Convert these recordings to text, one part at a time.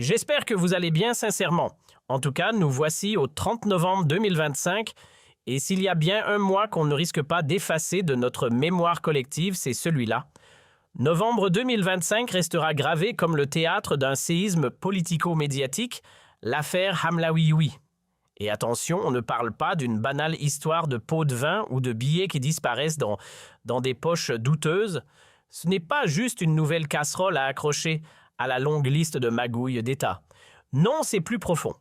J'espère que vous allez bien sincèrement. En tout cas, nous voici au 30 novembre 2025 et s'il y a bien un mois qu'on ne risque pas d'effacer de notre mémoire collective, c'est celui-là. Novembre 2025 restera gravé comme le théâtre d'un séisme politico-médiatique, l'affaire Hamlaoui. Et attention, on ne parle pas d'une banale histoire de pots de vin ou de billets qui disparaissent dans des poches douteuses. Ce n'est pas juste une nouvelle casserole à accrocher à la longue liste de magouilles d'État. Non, c'est plus profond.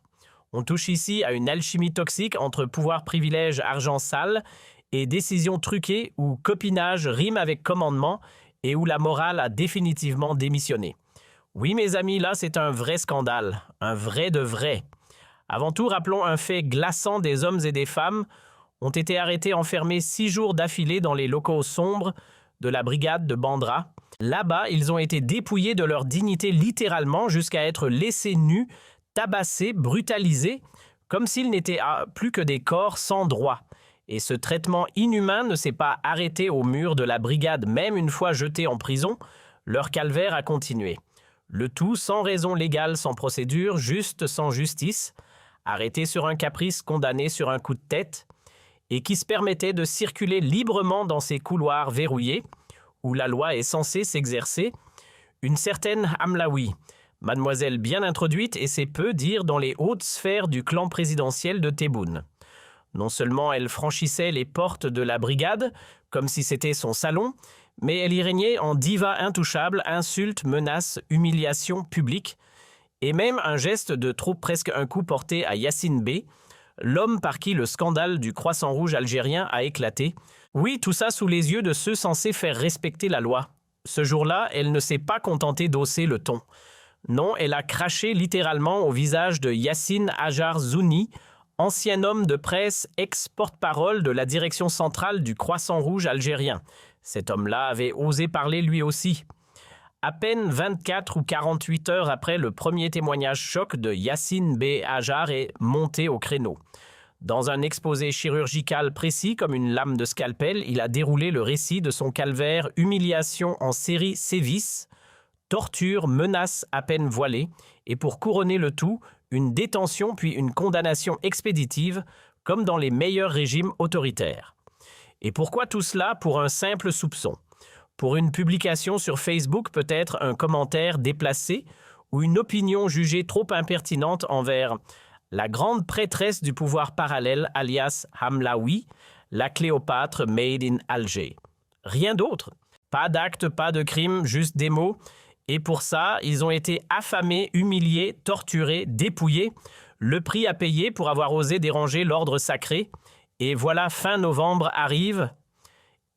On touche ici à une alchimie toxique entre pouvoir privilège argent sale et décisions truquées où copinage rime avec commandement et où la morale a définitivement démissionné. Oui, mes amis, là, c'est un vrai scandale, un vrai de vrai. Avant tout, rappelons un fait glaçant: des hommes et des femmes ont été arrêtés enfermés 6 jours d'affilée dans les locaux sombres de la brigade de Bandra. Là-bas, ils ont été dépouillés de leur dignité littéralement jusqu'à être laissés nus, tabassés, brutalisés, comme s'ils n'étaient plus que des corps sans droit. Et ce traitement inhumain ne s'est pas arrêté au mur de la brigade, même une fois jetés en prison, leur calvaire a continué. Le tout sans raison légale, sans procédure, juste sans justice, arrêtés sur un caprice, condamnés sur un coup de tête, et qui se permettait de circuler librement dans ces couloirs verrouillés, où la loi est censée s'exercer, une certaine Hamlaoui, mademoiselle bien introduite et c'est peu dire dans les hautes sphères du clan présidentiel de Tebboune. Non seulement elle franchissait les portes de la brigade, comme si c'était son salon, mais elle y régnait en diva intouchable, insultes, menaces, humiliations publiques, et même un geste de trop presque un coup porté à Yassine B, l'homme par qui le scandale du Croissant Rouge algérien a éclaté. Oui, tout ça sous les yeux de ceux censés faire respecter la loi. Ce jour-là, elle ne s'est pas contentée d'hausser le ton. Non, elle a craché littéralement au visage de Yassine Hajar Zouni, ancien homme de presse, ex-porte-parole de la direction centrale du Croissant Rouge algérien. Cet homme-là avait osé parler lui aussi. À peine 24 ou 48 heures après le premier témoignage choc de Yassine B. Hajar est monté au créneau. Dans un exposé chirurgical précis comme une lame de scalpel, il a déroulé le récit de son calvaire: humiliation en série sévices, torture, menaces à peine voilées, et pour couronner le tout, une détention puis une condamnation expéditive, comme dans les meilleurs régimes autoritaires. Et pourquoi tout cela? Pour un simple soupçon. Pour une publication sur Facebook, peut-être un commentaire déplacé ou une opinion jugée trop impertinente envers la grande prêtresse du pouvoir parallèle, alias Hamlaoui, la Cléopâtre made in Alger. Rien d'autre. Pas d'acte, pas de crime, juste des mots. Et pour ça, ils ont été affamés, humiliés, torturés, dépouillés. Le prix à payer pour avoir osé déranger l'ordre sacré. Et voilà, fin novembre arrive.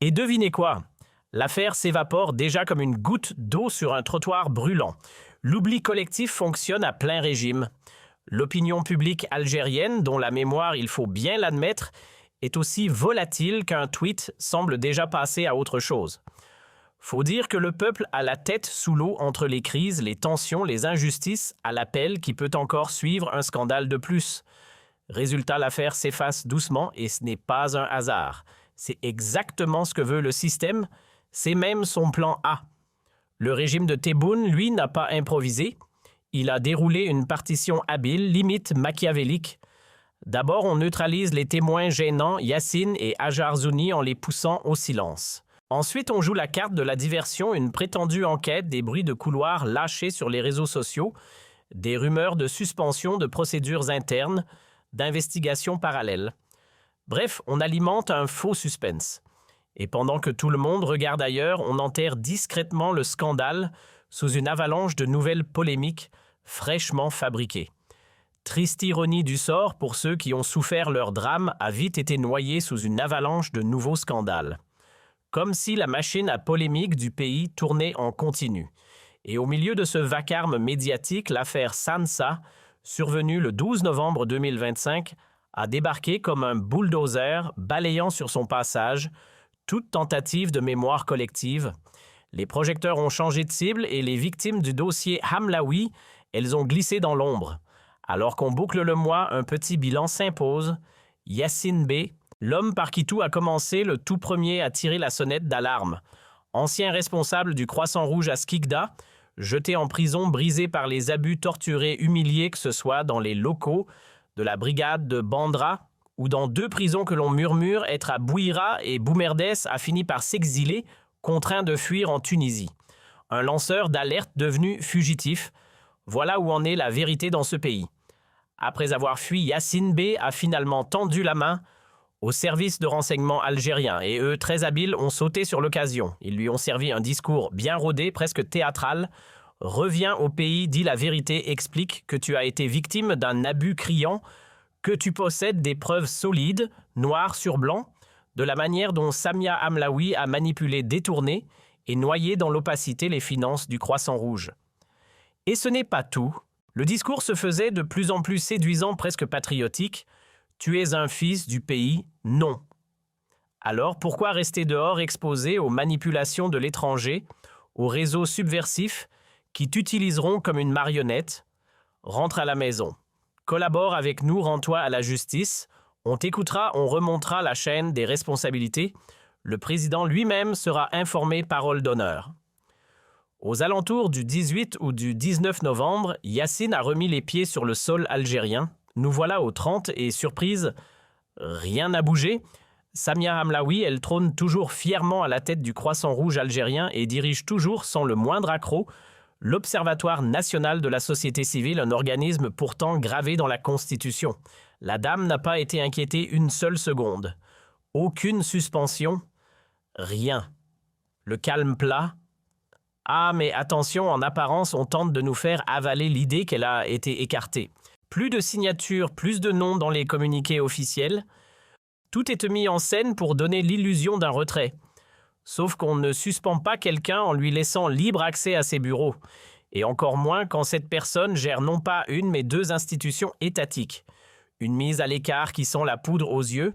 Et devinez quoi? L'affaire s'évapore déjà comme une goutte d'eau sur un trottoir brûlant. L'oubli collectif fonctionne à plein régime. L'opinion publique algérienne, dont la mémoire, il faut bien l'admettre, est aussi volatile qu'un tweet semble déjà passer à autre chose. Faut dire que le peuple a la tête sous l'eau entre les crises, les tensions, les injustices, à l'appel qui peut encore suivre un scandale de plus. Résultat, l'affaire s'efface doucement et ce n'est pas un hasard. C'est exactement ce que veut le système, c'est même son plan A. Le régime de Tebboune, lui, n'a pas improvisé. Il a déroulé une partition habile, limite machiavélique. D'abord, on neutralise les témoins gênants, Yassine et Hajar Zouni, en les poussant au silence. Ensuite, on joue la carte de la diversion, une prétendue enquête, des bruits de couloir lâchés sur les réseaux sociaux, des rumeurs de suspension de procédures internes, d'investigations parallèles. Bref, on alimente un faux suspense. Et pendant que tout le monde regarde ailleurs, on enterre discrètement le scandale sous une avalanche de nouvelles polémiques fraîchement fabriquées. Triste ironie du sort pour ceux qui ont souffert leur drame a vite été noyé sous une avalanche de nouveaux scandales. Comme si la machine à polémique du pays tournait en continu. Et au milieu de ce vacarme médiatique, l'affaire Sansa, survenue le 12 novembre 2025, a débarqué comme un bulldozer balayant sur son passage toute tentative de mémoire collective. Les projecteurs ont changé de cible et les victimes du dossier Hamlaoui, elles ont glissé dans l'ombre. Alors qu'on boucle le mois, un petit bilan s'impose. Yassine B, l'homme par qui tout a commencé, le tout premier à tirer la sonnette d'alarme. Ancien responsable du Croissant Rouge à Skikda, jeté en prison, brisé par les abus, torturé, humilié, que ce soit dans les locaux de la brigade de Bandra ou dans 2 prisons que l'on murmure être à Bouira et Boumerdès, a fini par s'exiler, contraint de fuir en Tunisie. Un lanceur d'alerte devenu fugitif. Voilà où en est la vérité dans ce pays. Après avoir fui, Yassine B a finalement tendu la main au service de renseignement algérien et eux, très habiles, ont sauté sur l'occasion. Ils lui ont servi un discours bien rodé, presque théâtral. Reviens au pays, dis la vérité, explique que tu as été victime d'un abus criant, que tu possèdes des preuves solides, noir sur blanc, de la manière dont Samia Hamlaoui a manipulé, détourné et noyé dans l'opacité les finances du Croissant Rouge. Et ce n'est pas tout. Le discours se faisait de plus en plus séduisant, presque patriotique. Tu es un fils du pays, non. Alors pourquoi rester dehors exposé aux manipulations de l'étranger, aux réseaux subversifs qui t'utiliseront comme une marionnette? Rentre à la maison. Collabore avec nous, rends-toi à la justice. On t'écoutera, on remontera la chaîne des responsabilités. Le président lui-même sera informé, parole d'honneur. Aux alentours du 18 ou du 19 novembre, Yassine a remis les pieds sur le sol algérien. Nous voilà au 30 et surprise, rien n'a bougé. Samia Hamlaoui, elle trône toujours fièrement à la tête du Croissant Rouge algérien et dirige toujours sans le moindre accroc l'Observatoire national de la société civile, un organisme pourtant gravé dans la Constitution. La dame n'a pas été inquiétée une seule seconde. Aucune suspension, rien. Le calme plat. Ah, mais attention, en apparence, on tente de nous faire avaler l'idée qu'elle a été écartée. Plus de signatures, plus de noms dans les communiqués officiels. Tout est mis en scène pour donner l'illusion d'un retrait. Sauf qu'on ne suspend pas quelqu'un en lui laissant libre accès à ses bureaux. Et encore moins quand cette personne gère non pas une, mais 2 institutions étatiques. Une mise à l'écart qui sent la poudre aux yeux.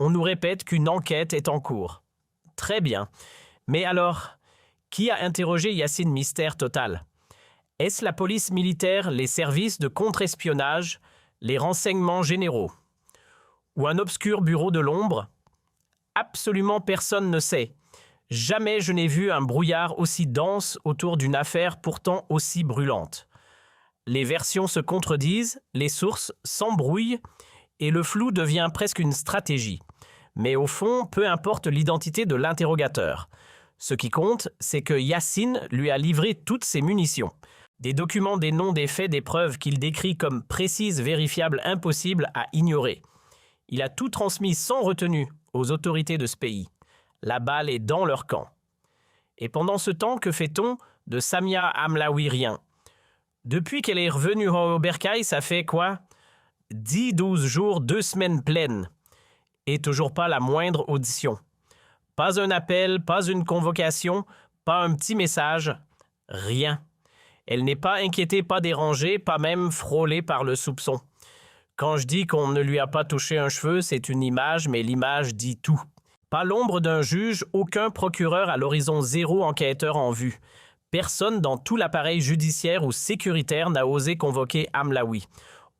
On nous répète qu'une enquête est en cours. Très bien. Mais alors, qui a interrogé Yassine? Mystère total. Est-ce la police militaire, les services de contre-espionnage, les renseignements généraux? Ou un obscur bureau de l'ombre? Absolument personne ne sait. Jamais je n'ai vu un brouillard aussi dense autour d'une affaire pourtant aussi brûlante. Les versions se contredisent, les sources s'embrouillent et le flou devient presque une stratégie. Mais au fond, peu importe l'identité de l'interrogateur. Ce qui compte, c'est que Yassine lui a livré toutes ses munitions. Des documents, des noms, des faits, des preuves qu'il décrit comme précises, vérifiables, impossibles à ignorer. Il a tout transmis sans retenue aux autorités de ce pays. La balle est dans leur camp. Et pendant ce temps, que fait-on de Samia Hamlaoui? Rien. Depuis qu'elle est revenue au bercail, ça fait quoi? 10-12 jours, 2 semaines pleines. Et toujours pas la moindre audition. Pas un appel, pas une convocation, pas un petit message, rien. Elle n'est pas inquiétée, pas dérangée, pas même frôlée par le soupçon. Quand je dis qu'on ne lui a pas touché un cheveu, c'est une image, mais l'image dit tout. Pas l'ombre d'un juge, aucun procureur à l'horizon zéro, enquêteur en vue. Personne dans tout l'appareil judiciaire ou sécuritaire n'a osé convoquer Hamlaoui.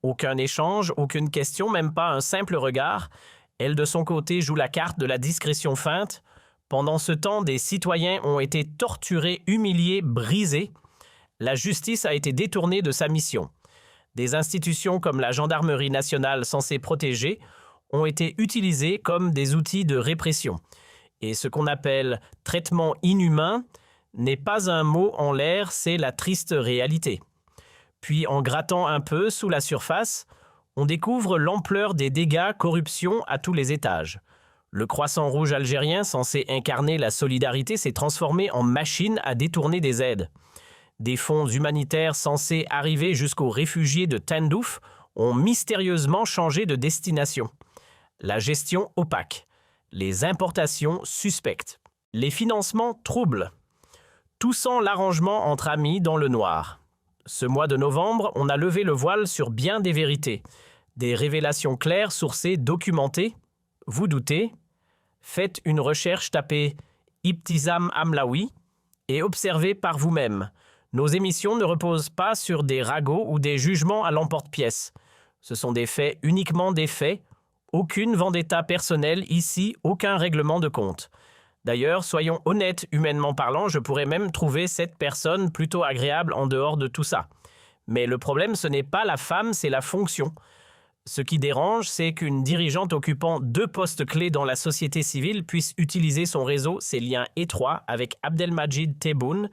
Aucun échange, aucune question, même pas un simple regard. Elle, de son côté, joue la carte de la discrétion feinte. Pendant ce temps, des citoyens ont été torturés, humiliés, brisés. La justice a été détournée de sa mission. Des institutions comme la gendarmerie nationale censée protéger ont été utilisées comme des outils de répression. Et ce qu'on appelle traitement inhumain n'est pas un mot en l'air, c'est la triste réalité. Puis, en grattant un peu sous la surface, on découvre l'ampleur des dégâts, corruption à tous les étages. Le Croissant Rouge algérien, censé incarner la solidarité, s'est transformé en machine à détourner des aides. Des fonds humanitaires censés arriver jusqu'aux réfugiés de Tindouf ont mystérieusement changé de destination. La gestion opaque. Les importations suspectes. Les financements troubles. Tout sent l'arrangement entre amis dans le noir. Ce mois de novembre, on a levé le voile sur bien des vérités. Des révélations claires, sourcées, documentées. Vous doutez? Faites une recherche, tapez « Ibtizam Hamlaoui » et observez par vous-même. Nos émissions ne reposent pas sur des ragots ou des jugements à l'emporte-pièce. Ce sont des faits, uniquement des faits. Aucune vendetta personnelle ici, aucun règlement de compte. D'ailleurs, soyons honnêtes, humainement parlant, je pourrais même trouver cette personne plutôt agréable en dehors de tout ça. Mais le problème, ce n'est pas la femme, c'est la fonction. Ce qui dérange, c'est qu'une dirigeante occupant 2 postes clés dans la société civile puisse utiliser son réseau, ses liens étroits avec Abdelmajid Tebboune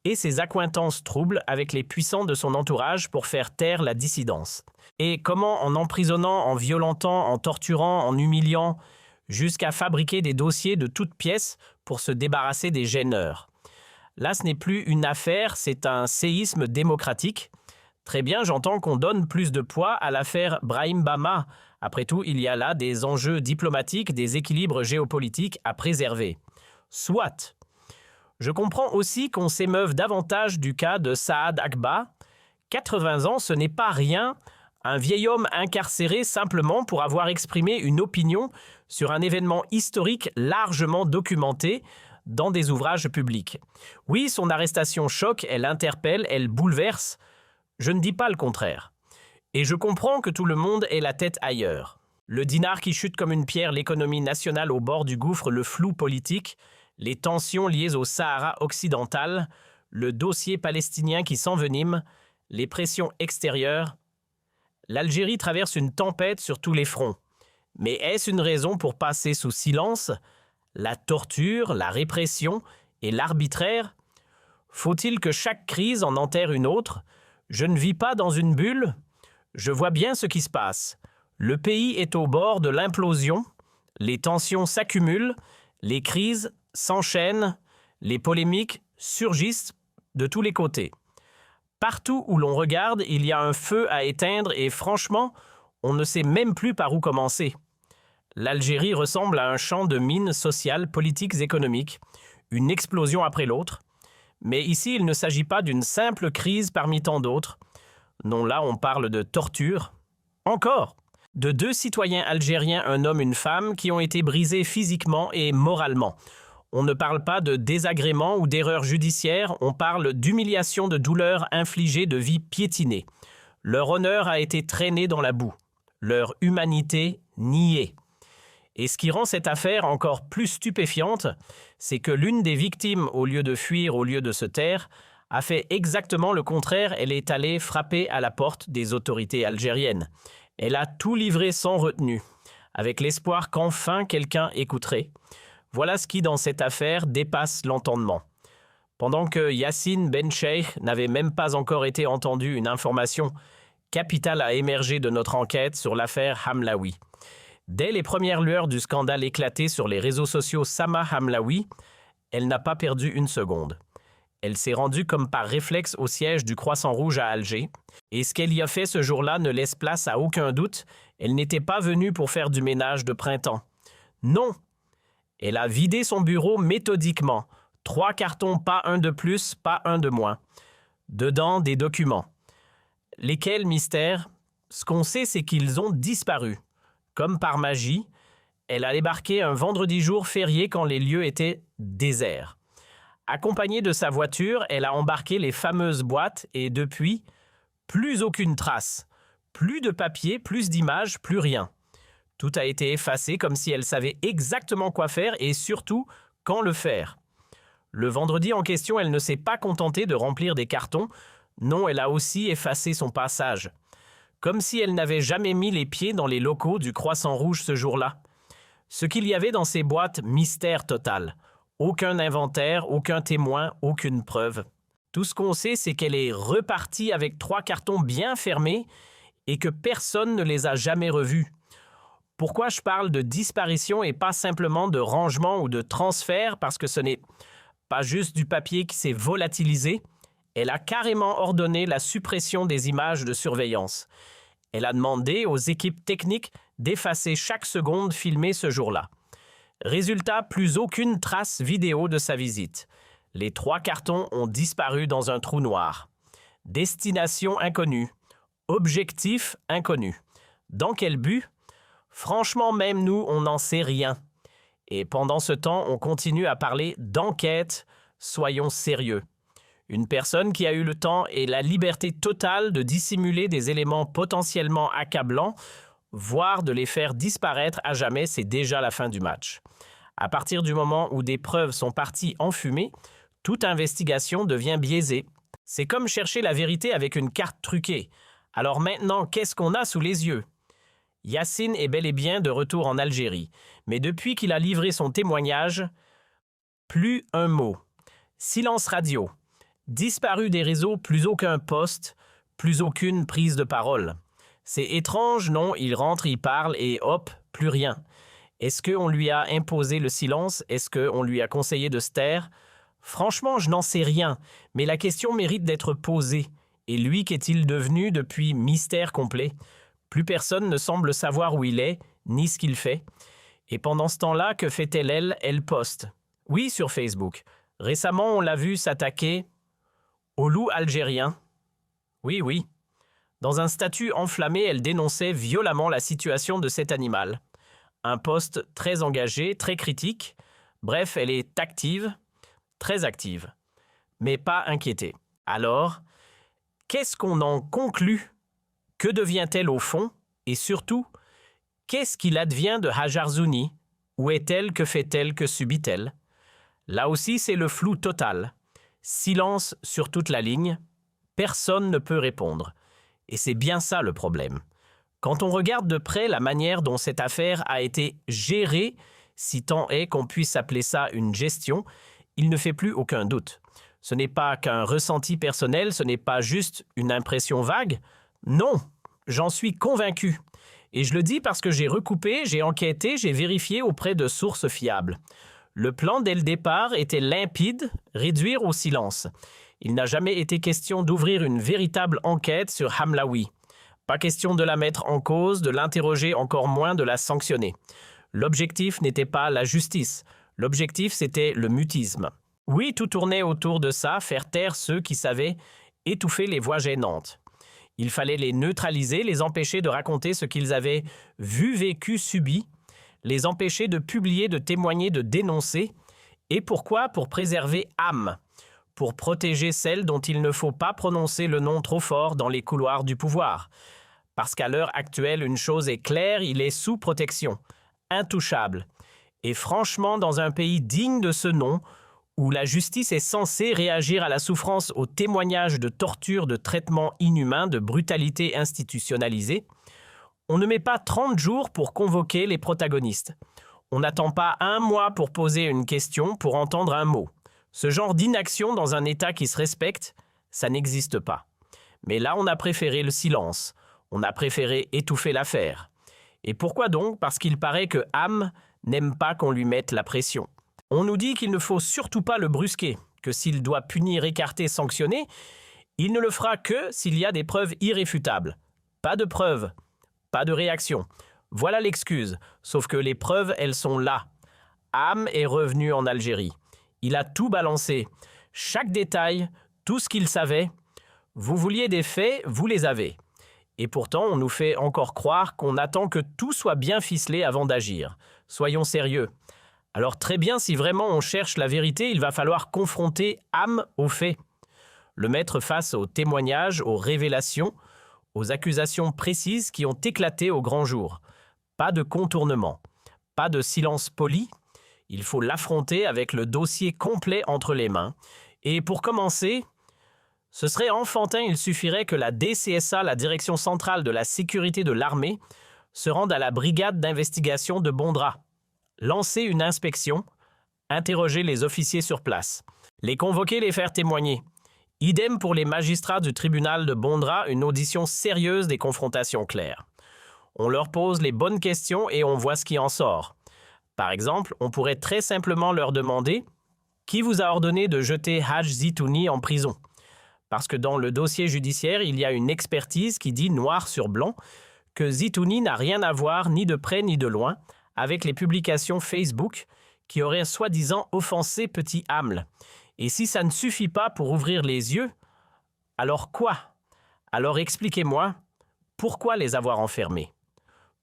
et ses accointances troubles avec les puissants de son entourage pour faire taire la dissidence. Et comment, en emprisonnant, en violentant, en torturant, en humiliant, jusqu'à fabriquer des dossiers de toutes pièces pour se débarrasser des gêneurs. Là, ce n'est plus une affaire, c'est un séisme démocratique. Très bien, j'entends qu'on donne plus de poids à l'affaire Brahim Bama. Après tout, il y a là des enjeux diplomatiques, des équilibres géopolitiques à préserver. Soit. Je comprends aussi qu'on s'émeuve davantage du cas de Saad Akba. 80 ans, ce n'est pas rien. Un vieil homme incarcéré simplement pour avoir exprimé une opinion sur un événement historique largement documenté dans des ouvrages publics. Oui, son arrestation choque, elle interpelle, elle bouleverse. Je ne dis pas le contraire. Et je comprends que tout le monde ait la tête ailleurs. Le dinar qui chute comme une pierre, l'économie nationale au bord du gouffre, le flou politique, les tensions liées au Sahara occidental, le dossier palestinien qui s'envenime, les pressions extérieures. L'Algérie traverse une tempête sur tous les fronts. Mais est-ce une raison pour passer sous silence la torture, la répression et l'arbitraire? Faut-il que chaque crise en enterre une autre? Je ne vis pas dans une bulle. Je vois bien ce qui se passe. Le pays est au bord de l'implosion. Les tensions s'accumulent. Les crises s'enchaînent. Les polémiques surgissent de tous les côtés. Partout où l'on regarde, il y a un feu à éteindre et franchement, on ne sait même plus par où commencer. L'Algérie ressemble à un champ de mines sociales, politiques, économiques, une explosion après l'autre. Mais ici, il ne s'agit pas d'une simple crise parmi tant d'autres. Non, là, on parle de torture. Encore, de 2 citoyens algériens, un homme et une femme, qui ont été brisés physiquement et moralement. On ne parle pas de désagréments ou d'erreurs judiciaires, on parle d'humiliation, de douleurs infligées, de vies piétinées. Leur honneur a été traîné dans la boue, leur humanité niée. Et ce qui rend cette affaire encore plus stupéfiante, c'est que l'une des victimes, au lieu de fuir, au lieu de se taire, a fait exactement le contraire, elle est allée frapper à la porte des autorités algériennes. Elle a tout livré sans retenue, avec l'espoir qu'enfin quelqu'un écouterait. Voilà ce qui, dans cette affaire, dépasse l'entendement. Pendant que Yassine Ben Cheikh n'avait même pas encore été entendu, une information capitale a émergé de notre enquête sur l'affaire Hamlaoui. Dès les premières lueurs du scandale éclaté sur les réseaux sociaux Sama Hamlaoui, elle n'a pas perdu une seconde. Elle s'est rendue comme par réflexe au siège du Croissant Rouge à Alger. Et ce qu'elle y a fait ce jour-là ne laisse place à aucun doute. Elle n'était pas venue pour faire du ménage de printemps. Non! Elle a vidé son bureau méthodiquement. 3 cartons, pas un de plus, pas un de moins. Dedans, des documents. Lesquels, mystère? Ce qu'on sait, c'est qu'ils ont disparu. Comme par magie, elle a débarqué un vendredi jour férié quand les lieux étaient déserts. Accompagnée de sa voiture, elle a embarqué les fameuses boîtes et depuis, plus aucune trace. Plus de papier, plus d'images, plus rien. Tout a été effacé comme si elle savait exactement quoi faire et surtout quand le faire. Le vendredi en question, elle ne s'est pas contentée de remplir des cartons. Non, elle a aussi effacé son passage. Comme si elle n'avait jamais mis les pieds dans les locaux du Croissant Rouge ce jour-là. Ce qu'il y avait dans ces boîtes, mystère total. Aucun inventaire, aucun témoin, aucune preuve. Tout ce qu'on sait, c'est qu'elle est repartie avec 3 cartons bien fermés et que personne ne les a jamais revus. Pourquoi je parle de disparition et pas simplement de rangement ou de transfert? Parce que ce n'est pas juste du papier qui s'est volatilisé. Elle a carrément ordonné la suppression des images de surveillance. Elle a demandé aux équipes techniques d'effacer chaque seconde filmée ce jour-là. Résultat, plus aucune trace vidéo de sa visite. Les 3 cartons ont disparu dans un trou noir. Destination inconnue. Objectif inconnu. Dans quel but? Franchement, même nous, on n'en sait rien. Et pendant ce temps, on continue à parler d'enquête. Soyons sérieux. Une personne qui a eu le temps et la liberté totale de dissimuler des éléments potentiellement accablants, voire de les faire disparaître à jamais, c'est déjà la fin du match. À partir du moment où des preuves sont parties en fumée, toute investigation devient biaisée. C'est comme chercher la vérité avec une carte truquée. Alors maintenant, qu'est-ce qu'on a sous les yeux? Yacine est bel et bien de retour en Algérie, mais depuis qu'il a livré son témoignage, plus un mot. Silence radio. Disparu des réseaux, plus aucun post, plus aucune prise de parole. C'est étrange, non? Il rentre, il parle et hop, plus rien. Est-ce qu'on lui a imposé le silence? Est-ce qu'on lui a conseillé de se taire? Franchement, je n'en sais rien, mais la question mérite d'être posée. Et lui, qu'est-il devenu depuis mystère complet? Plus personne ne semble savoir où il est, ni ce qu'il fait. Et pendant ce temps-là, que fait-elle elle? Elle poste. Oui, sur Facebook. Récemment, on l'a vu s'attaquer au loup algérien. Oui, oui. Dans un statut enflammé, elle dénonçait violemment la situation de cet animal. Un post très engagé, très critique. Bref, elle est active, très active, mais pas inquiétée. Alors, qu'est-ce qu'on en conclut? Que devient-elle au fond? Et surtout, qu'est-ce qu'il advient de Hajar Zouni? Où est-elle? Que fait-elle? Que subit-elle? Là aussi, c'est le flou total. Silence sur toute la ligne. Personne ne peut répondre. Et c'est bien ça le problème. Quand on regarde de près la manière dont cette affaire a été gérée, si tant est qu'on puisse appeler ça une gestion, il ne fait plus aucun doute. Ce n'est pas qu'un ressenti personnel, ce n'est pas juste une impression vague. Non, j'en suis convaincu. Et je le dis parce que j'ai recoupé, j'ai enquêté, j'ai vérifié auprès de sources fiables. Le plan dès le départ était limpide, réduire au silence. Il n'a jamais été question d'ouvrir une véritable enquête sur Hamlaoui. Pas question de la mettre en cause, de l'interroger, encore moins de la sanctionner. L'objectif n'était pas la justice. L'objectif, c'était le mutisme. Oui, tout tournait autour de ça, faire taire ceux qui savaient étouffer les voix gênantes. Il fallait les neutraliser, les empêcher de raconter ce qu'ils avaient vu, vécu, subi, les empêcher de publier, de témoigner, de dénoncer. Et pourquoi? Pour préserver âme, pour protéger celles dont il ne faut pas prononcer le nom trop fort dans les couloirs du pouvoir. Parce qu'à l'heure actuelle, une chose est claire, il est sous protection, intouchable. Et franchement, dans un pays digne de ce nom, où la justice est censée réagir à la souffrance, aux témoignages de torture, de traitements inhumains, de brutalité institutionnalisée, on ne met pas 30 jours pour convoquer les protagonistes. On n'attend pas un mois pour poser une question, pour entendre un mot. Ce genre d'inaction dans un État qui se respecte, ça n'existe pas. Mais là, on a préféré le silence. On a préféré étouffer l'affaire. Et pourquoi donc? Parce qu'il paraît que Ham n'aime pas qu'on lui mette la pression. On nous dit qu'il ne faut surtout pas le brusquer, que s'il doit punir, écarter, sanctionner, il ne le fera que s'il y a des preuves irréfutables. Pas de preuves, pas de réaction. Voilà l'excuse, sauf que les preuves, elles sont là. Ham est revenu en Algérie. Il a tout balancé, chaque détail, tout ce qu'il savait. Vous vouliez des faits, vous les avez. Et pourtant, on nous fait encore croire qu'on attend que tout soit bien ficelé avant d'agir. Soyons sérieux. Alors très bien, si vraiment on cherche la vérité, il va falloir confronter Ham aux faits. Le mettre face aux témoignages, aux révélations, aux accusations précises qui ont éclaté au grand jour. Pas de contournement, pas de silence poli. Il faut l'affronter avec le dossier complet entre les mains. Et pour commencer, ce serait enfantin, il suffirait que la DCSA, la Direction centrale de la sécurité de l'armée, se rende à la brigade d'investigation de Bondra. Lancer une inspection, interroger les officiers sur place, les convoquer, les faire témoigner. Idem pour les magistrats du tribunal de Bondra, une audition sérieuse, des confrontations claires. On leur pose les bonnes questions et on voit ce qui en sort. Par exemple, on pourrait très simplement leur demander « Qui vous a ordonné de jeter Haj Zitouni en prison ?» Parce que dans le dossier judiciaire, il y a une expertise qui dit noir sur blanc que Zitouni n'a rien à voir ni de près ni de loin avec les publications Facebook qui auraient soi-disant offensé petit Haml. Et si ça ne suffit pas pour ouvrir les yeux, alors quoi? Alors expliquez-moi, pourquoi les avoir enfermés?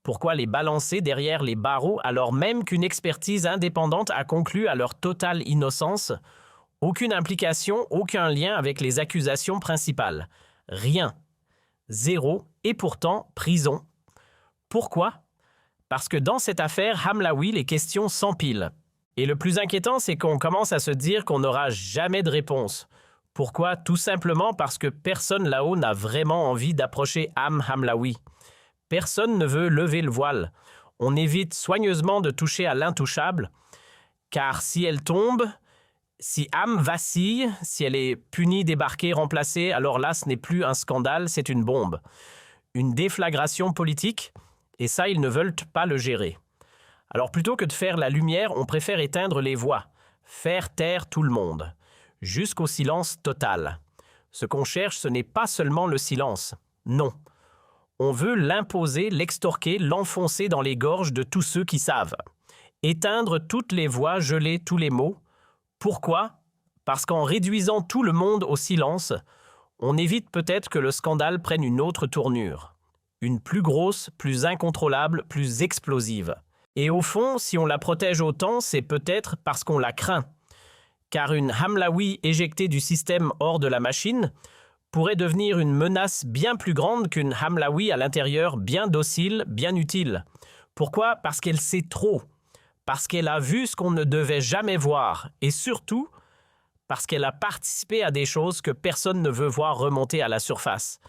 Pourquoi les balancer derrière les barreaux alors même qu'une expertise indépendante a conclu à leur totale innocence? Aucune implication, aucun lien avec les accusations principales. Rien. Zéro. Et pourtant, prison. Pourquoi? Parce que dans cette affaire Hamlaoui, les questions s'empilent. Et le plus inquiétant, c'est qu'on commence à se dire qu'on n'aura jamais de réponse. Pourquoi? Tout simplement parce que personne là-haut n'a vraiment envie d'approcher Am Hamlaoui. Personne ne veut lever le voile. On évite soigneusement de toucher à l'intouchable, car si elle tombe, si Am vacille, si elle est punie, débarquée, remplacée, alors là, ce n'est plus un scandale, c'est une bombe. Une déflagration politique, et ça, ils ne veulent pas le gérer. Alors plutôt que de faire la lumière, on préfère éteindre les voix, faire taire tout le monde, jusqu'au silence total. Ce qu'on cherche, ce n'est pas seulement le silence, non. On veut l'imposer, l'extorquer, l'enfoncer dans les gorges de tous ceux qui savent. Éteindre toutes les voix, geler tous les mots. Pourquoi? Parce qu'en réduisant tout le monde au silence, on évite peut-être que le scandale prenne une autre tournure. Une plus grosse, plus incontrôlable, plus explosive. Et au fond, si on la protège autant, c'est peut-être parce qu'on la craint. Car une Hamlaoui éjectée du système hors de la machine pourrait devenir une menace bien plus grande qu'une Hamlaoui à l'intérieur bien docile, bien utile. Pourquoi? Parce qu'elle sait trop. Parce qu'elle a vu ce qu'on ne devait jamais voir. Et surtout, parce qu'elle a participé à des choses que personne ne veut voir remonter à la surface.